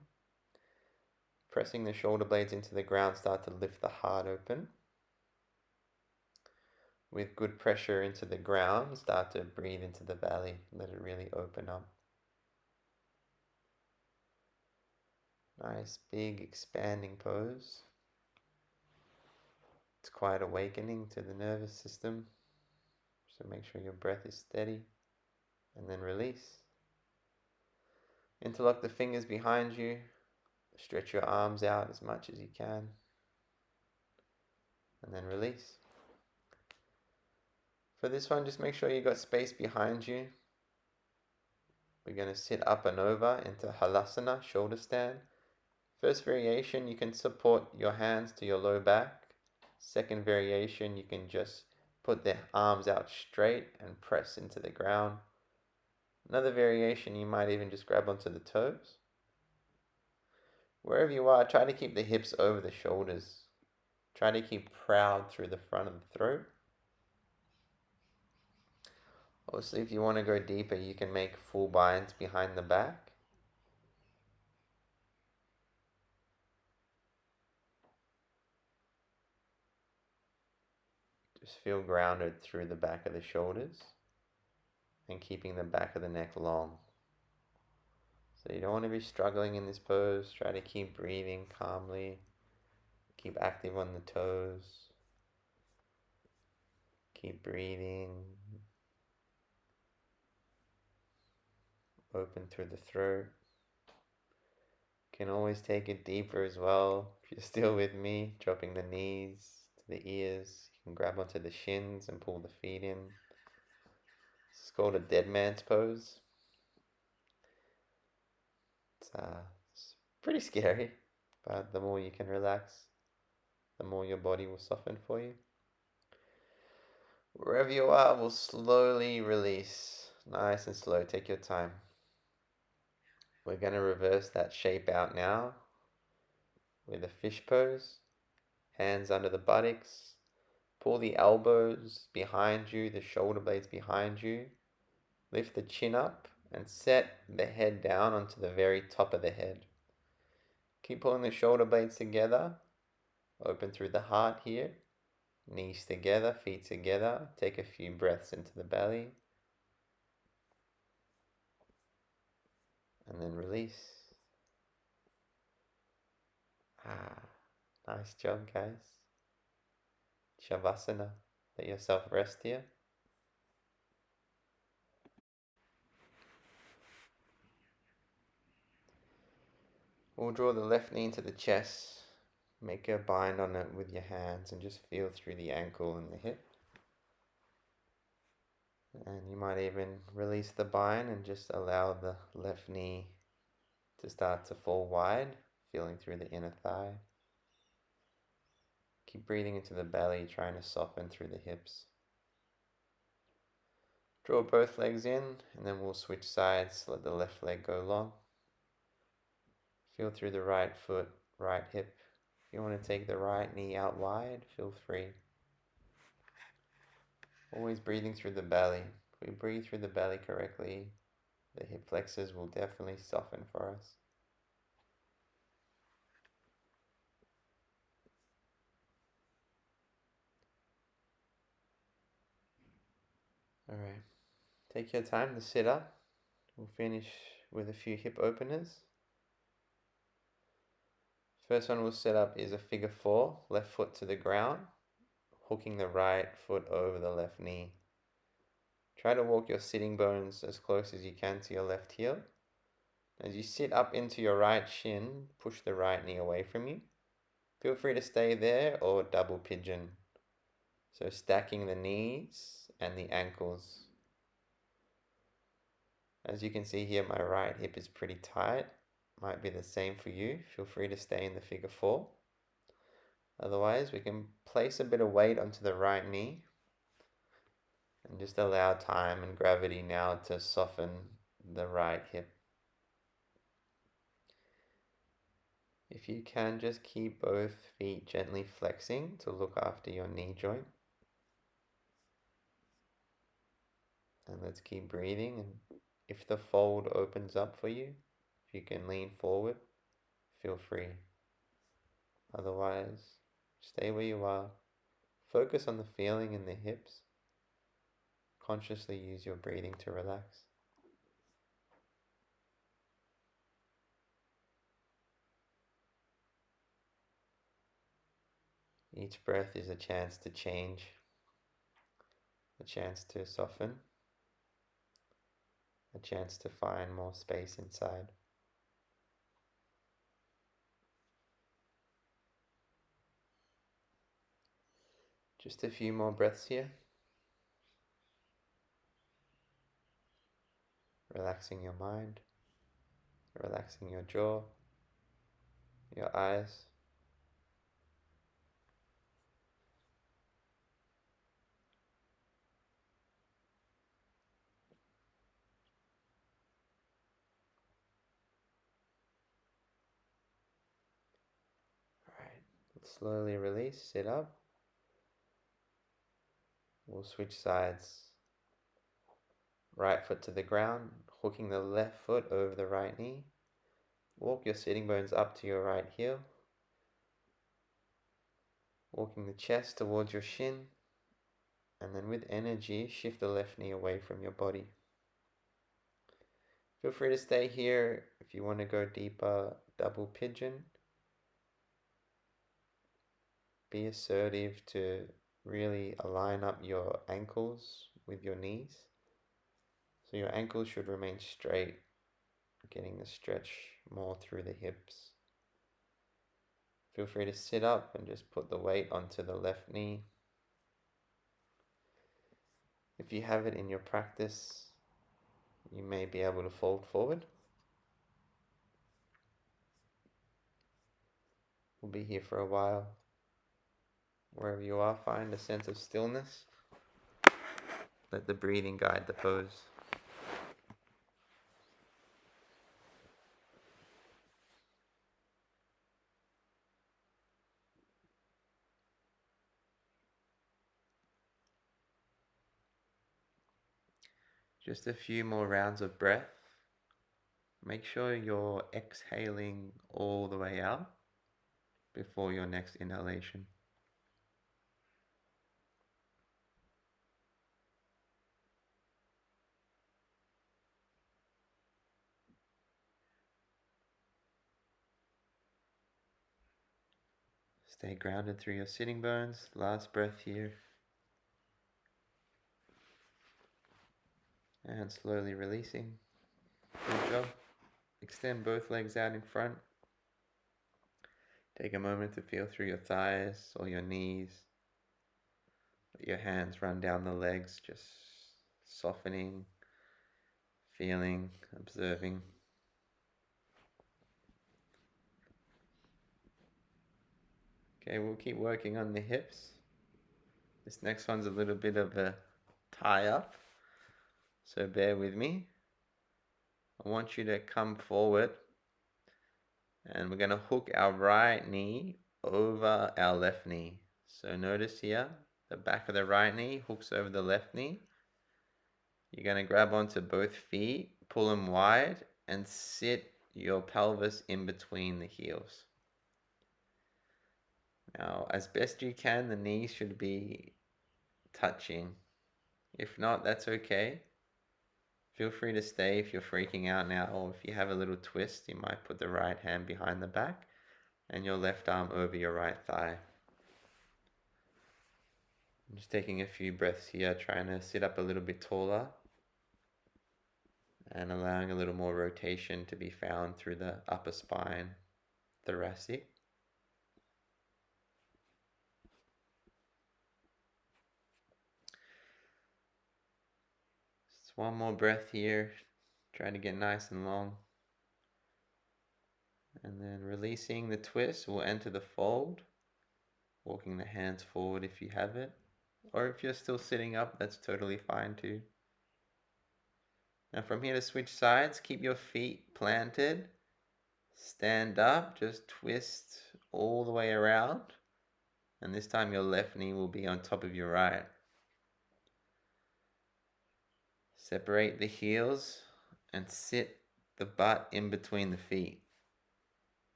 Pressing the shoulder blades into the ground, start to lift the heart open. with good pressure into the ground, start to breathe into the belly. Let it really open up. Nice, big, expanding pose. It's quite awakening to the nervous system. So make sure your breath is steady. And then release. Interlock the fingers behind you. Stretch your arms out as much as you can. And then release. For this one, just make sure you got space behind you. We're going to sit up and over into Halasana, shoulder stand. First variation, you can support your hands to your low back. Second variation, you can just put the arms out straight and press into the ground. Another variation, you might even just grab onto the toes. Wherever you are, try to keep the hips over the shoulders. Try to keep proud through the front of the throat. Also, if you want to go deeper, you can make full binds behind the back. Just feel grounded through the back of the shoulders and keeping the back of the neck long. So you don't want to be struggling in this pose. Try to keep breathing calmly. Keep active on the toes. Keep breathing. Open through the throat. Can always take it deeper as well. If you're still with me, dropping the knees to the ears. You can grab onto the shins and pull the feet in. It's called a dead man's pose. It's pretty scary, but the more you can relax, the more your body will soften for you. Wherever you are, we'll slowly release. Nice and slow, take your time. We're going to reverse that shape out now with a fish pose. Hands under the buttocks. Pull the elbows behind you, the shoulder blades behind you. Lift the chin up and set the head down onto the very top of the head. Keep pulling the shoulder blades together. Open through the heart here. Knees together, feet together. Take a few breaths into the belly. And then release. Nice job, guys. Shavasana. Let yourself rest here. We'll draw the left knee into the chest. Make a bind on it with your hands and just feel through the ankle and the hip. And you might even release the bind and just allow the left knee to start to fall wide, feeling through the inner thigh. Keep breathing into the belly, trying to soften through the hips. Draw both legs in, and then we'll switch sides. Let the left leg go long. Feel through the right foot, right hip. If you want to take the right knee out wide, feel free. Always breathing through the belly. If we breathe through the belly correctly, the hip flexors will definitely soften for us. Alright, take your time to sit up. We'll finish with a few hip openers. First one we'll set up is a figure 4, left foot to the ground, hooking the right foot over the left knee. Try to walk your sitting bones as close as you can to your left heel. As you sit up into your right shin, push the right knee away from you. Feel free to stay there or double pigeon. So stacking the knees and the ankles. As you can see here, my right hip is pretty tight. Might be the same for you. Feel free to stay in the figure 4. Otherwise, we can place a bit of weight onto the right knee and just allow time and gravity now to soften the right hip. If you can, just keep both feet gently flexing to look after your knee joint. And let's keep breathing, and if the fold opens up for you, if you can lean forward, feel free. Otherwise, stay where you are. Focus on the feeling in the hips. consciously use your breathing to relax. Each breath is a chance to change, a chance to soften, a chance to find more space inside. Just a few more breaths here. Relaxing your mind, relaxing your jaw, your eyes. Alright, slowly release, sit up. We'll switch sides. Right foot to the ground, hooking the left foot over the right knee. Walk your sitting bones up to your right heel. Walking the chest towards your shin. And then with energy, shift the left knee away from your body. Feel free to stay here. If you want to go deeper, double pigeon. Be assertive to really align up your ankles with your knees. So your ankles should remain straight, getting the stretch more through the hips. Feel free to sit up and just put the weight onto the left knee. If you have it in your practice, you may be able to fold forward. We'll be here for a while. Wherever you are, find a sense of stillness. Let the breathing guide the pose. Just a few more rounds of breath. Make sure you're exhaling all the way out before your next inhalation. Stay grounded through your sitting bones. Last breath here. And slowly releasing. Good job. Extend both legs out in front. Take a moment to feel through your thighs or your knees. Let your hands run down the legs, just softening, feeling, observing. Okay, we'll keep working on the hips. This next one's a little bit of a tie up, so bear with me. I want you to come forward and we're going to hook our right knee over our left knee. So notice here, the back of the right knee hooks over the left knee. You're going to grab onto both feet, pull them wide, and sit your pelvis in between the heels. Now, as best you can, the knees should be touching. If not, that's okay. Feel free to stay if you're freaking out now, or if you have a little twist, you might put the right hand behind the back and your left arm over your right thigh. I'm just taking a few breaths here, trying to sit up a little bit taller and allowing a little more rotation to be found through the upper spine, thoracic. Just one more breath here, trying to get nice and long. And then releasing the twist, we'll enter the fold, walking the hands forward if you have it. Or if you're still sitting up, that's totally fine too. Now from here to switch sides, keep your feet planted. Stand up, just twist all the way around. And this time your left knee will be on top of your right. Separate the heels and sit the butt in between the feet.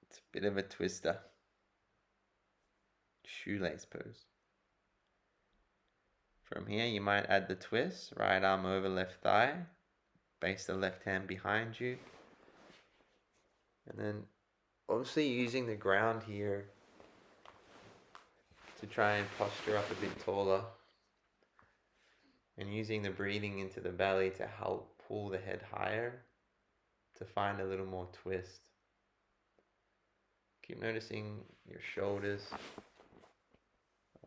It's a bit of a twister. Shoelace pose. From here, you might add the twist, right arm over left thigh, base the left hand behind you, and then obviously using the ground here to try and posture up a bit taller, and using the breathing into the belly to help pull the head higher to find a little more twist. Keep noticing your shoulders,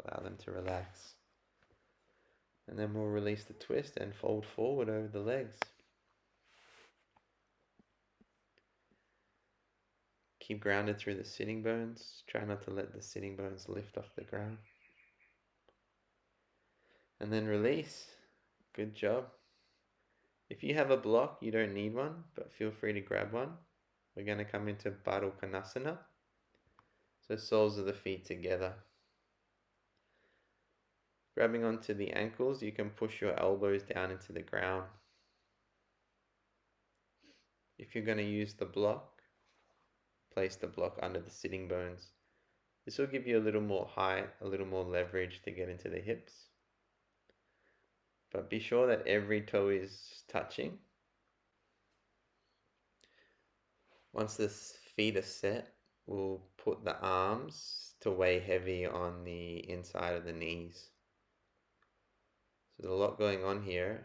allow them to relax. And then we'll release the twist and fold forward over the legs. Keep grounded through the sitting bones. Try not to let the sitting bones lift off the ground. And then release. Good job. If you have a block, you don't need one, but feel free to grab one. We're going to come into Baddha Konasana. So soles of the feet together. Grabbing onto the ankles, you can push your elbows down into the ground. If you're going to use the block, place the block under the sitting bones. This will give you a little more height, a little more leverage to get into the hips. But be sure that every toe is touching. Once the feet are set, we'll put the arms to weigh heavy on the inside of the knees. So there's a lot going on here.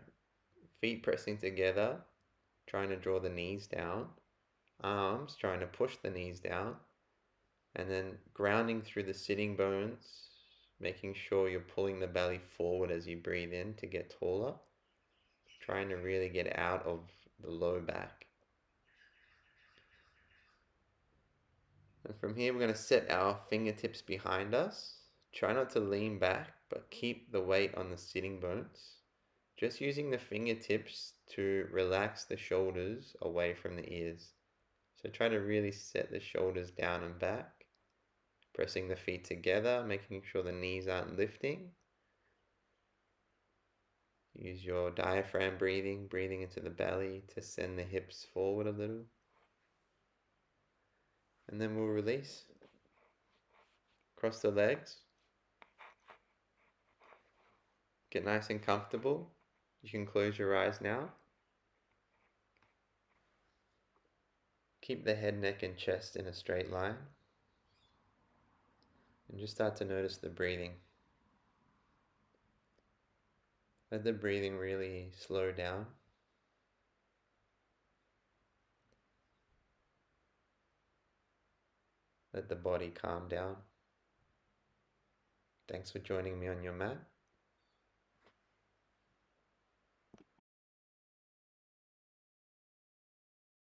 Feet pressing together, trying to draw the knees down. Arms trying to push the knees down. And then grounding through the sitting bones, making sure you're pulling the belly forward as you breathe in to get taller. Trying to really get out of the low back. And from here, we're going to set our fingertips behind us. Try not to lean back, but keep the weight on the sitting bones. Just using the fingertips to relax the shoulders away from the ears. So try to really set the shoulders down and back. Pressing the feet together, making sure the knees aren't lifting. Use your diaphragm breathing into the belly to send the hips forward a little. And then we'll release. Cross the legs. Get nice and comfortable. You can close your eyes now. Keep the head, neck, and chest in a straight line. And just start to notice the breathing. Let the breathing really slow down. Let the body calm down. Thanks for joining me on your mat.